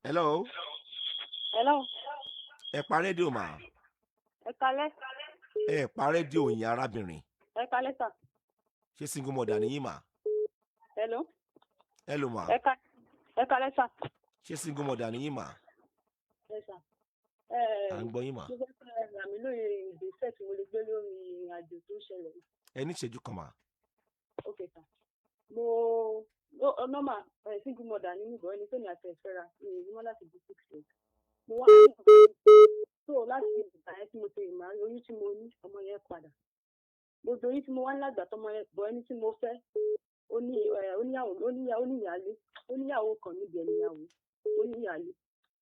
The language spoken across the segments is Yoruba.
Hello. Hello. Ẹ pa rédíò mà. Ẹ kálẹ́. Ẹ pa rédíò yín arábìnrin. Ẹ kálẹ́ sà. Ṣé single mother ni yín mà? Hello. Hello mà. Ẹ kálẹ́ sà. Ṣé single mother ni yín mà? Ẹ sà. À ń gbọ́ yín mà. Mo fẹ́ fẹ́ rà mí lóye ìgbésẹ̀ tí mo lè gbé lórí ìrìn àjò tó ṣẹlẹ̀. Ẹ ní ìṣẹ́jú kan mà. Ok sà. Nọ́mà single mother ni mí bọ̀ ẹni tó ní àti ẹ̀fẹ́ ra ìrìn mọ́ láti bí 6 years. Mo wá ní so láti ìgbà yẹn tí mo ṣe ìmọ̀ oyún tí mo ní ọmọ yẹn padà. Gbogbo oyún tí mo wá ní lágbà tọmọ yẹn bọ̀ ẹni tí mo fẹ́ oníyàwó kan níbi ẹnìyàwó oníyàlé.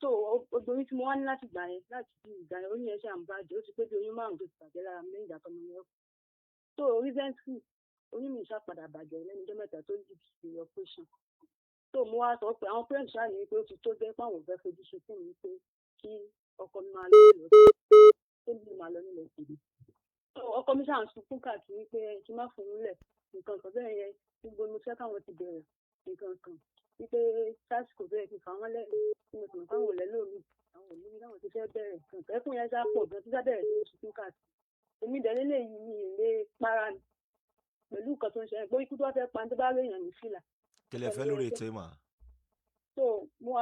So gbogbo oyún tí mo wá ní láti gbà yẹn láti bí ìgbà yẹn oyún yẹn ṣe àǹbájẹ́ ó ti pé bí oyún márùn-ún tó ti bàjẹ́ lára mi lẹ́yìn ìgbà tọmọ yẹn. So recently oyún mi ṣàpadà bàjẹ́ lẹ́nu ọjọ́ mẹ́ta tó yìí ti operation. So mo wá sọ pé àwọn parents ṣáà ní pé ó ti tó jẹ́ pé àwọn ò fẹ́ fojú sunkún mi pé kí ọkọ mi máa lọ nílò tó ní máa lọ nílò ìpèdè. So ọkọ mi ṣáà ń sunkún káàkiri pé kí n má fún un lẹ̀ nǹkan kan bẹ́ẹ̀ yẹn gbogbo mo fẹ́ káwọn ti bẹ̀rẹ̀ nǹkan kan wípé sásìkò bẹ́ẹ̀ kí n fà wọ́n lẹ́yìn tí mo sì mọ̀ káwọn ò lẹ́lò mi àwọn òní ní káwọn ti fẹ́ bẹ̀rẹ̀ nǹkan ẹkún yẹn ṣáà pọ̀ gan tí ṣáà bẹ̀rẹ̀ sí ní sunkún káàkiri. Èmi ìdẹ́lé lè yí mi lè para ni pẹ̀lú nǹkan tó ń ṣẹlẹ̀ pé ikú tó fẹ́ pa ní tó bá lóyún ní fìlà. Kẹlẹ fẹ́ lórí ètò ẹ mà. So mo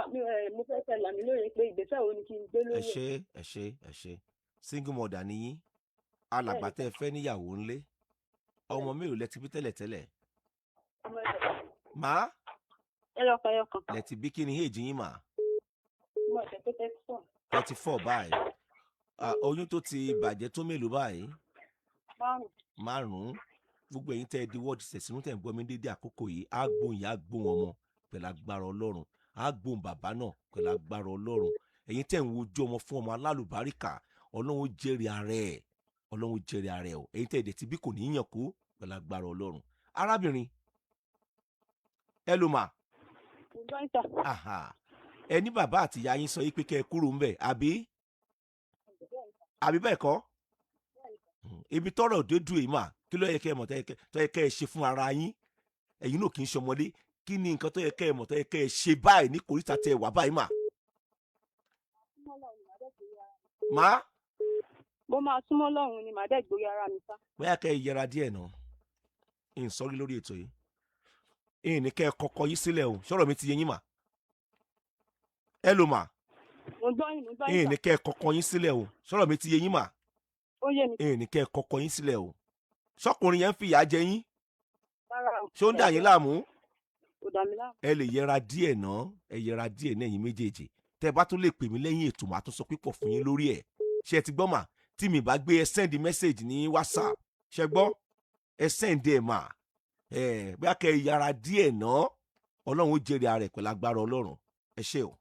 fẹ́ fẹ́ là mí lóye pé ìgbésẹ̀ wo ni kí n gbé lórí ẹ̀. Ẹ ṣé. Single mother ni yín. Alàgbà tẹ́ ẹ fẹ́ níyàwó ńlé. Ọmọ mélòó lẹ ti bí tẹ́lẹ̀tẹ́lẹ̀? Ọmọ ẹ̀rọ. Mà? Ẹyọkan. Lẹ ti bí kí ni age yín mà? Mo ẹ̀sẹ̀ pé 34. 34 báyìí. Oyún tó ti bàjẹ́ tó mélòó báyìí? 5. 5. Gbogbo ẹ̀yin tẹ́ ẹ di wọ́ọ̀dì sẹ̀sínú tẹ̀ ń gbọ́ mi dédé àkókò yìí á gbóhùn yá gbóhùn ọmọ pẹ̀lú agbára Ọlọ́run á gbóhùn bàbá náà pẹ̀lú agbára Ọlọ́run ẹ̀yin tẹ́ ń wojú ọmọ fún ọmọ alálùbáríkà Ọlọ́run jẹ́rìí ara ẹ̀ Ọlọ́run jẹ́rìí ara ẹ̀ o ẹ̀yin tẹ́ ẹ dẹ̀ ti bí kò ní yàn kú pẹ̀lú agbára Ọlọ́run. Arábìnrin ẹ ló mà. Ẹ ní bàbá àti ìyá yín sọ yí pé kẹ́ ẹ kúrò ńbẹ̀ àbí bẹ́ẹ̀ kọ́ ibi tọ́rọ̀ òde dùn èyí mà kí ló yẹ kẹ́ ẹ mọ̀ tó yẹ kẹ́ ẹ ṣe fún ara yín ẹ̀yin náà kì í ṣọmọdé kí ni nǹkan tó yẹ kẹ́ ẹ mọ̀ tó yẹ kẹ́ ẹ ṣe báyìí ní kòríta tẹ wà báyìí mà. Má. Mo máa súnmọ́ Ọlọ́run ni màá dẹ̀ gbórí ara mi sá. Bóyá kẹ́ ẹ yẹra díẹ̀ náà ń sọrí lórí ètò yìí ìyìn ní kẹ́ ẹ kọ́kọ́ yín sílẹ̀ o ṣọ́rọ̀ mi ti yé yín mà. Ẹ ló mà. Mo gbọ́ yín ìyìn ní kẹ́ ẹ kọ́kọ́ yín sílẹ̀ o ṣọ́rọ̀ mi ti yé yín mà. Ó yé mi. ìyìn ní kẹ́ ẹ kọ́kọ́ yín sílẹ̀ o ṣọ́kùnrin yẹn ń fìyà jẹ yín. Rárá o. Ṣé ó ń dà yín láàmú? Kò dà mí láàmú. Ẹ lè yẹra díẹ̀ náà ẹ yẹra díẹ̀ náà ẹ̀yin méjèèjì tẹ́ bá tún lè pè mí lẹ́yìn ètò màá tún sọ pípọ̀ fún yín lórí ẹ̀ ṣé ẹ ti gbọ́ mà tí mi bá gbé ẹ send message ní WhatsApp ṣé gbọ́ ẹ send ẹ mà bóyá kẹ́ ẹ yẹra díẹ̀ náà Ọlọ́run ó jẹ́rìí ara ẹ̀ pẹ̀lú agbára Ọlọ́run ẹ ṣé o.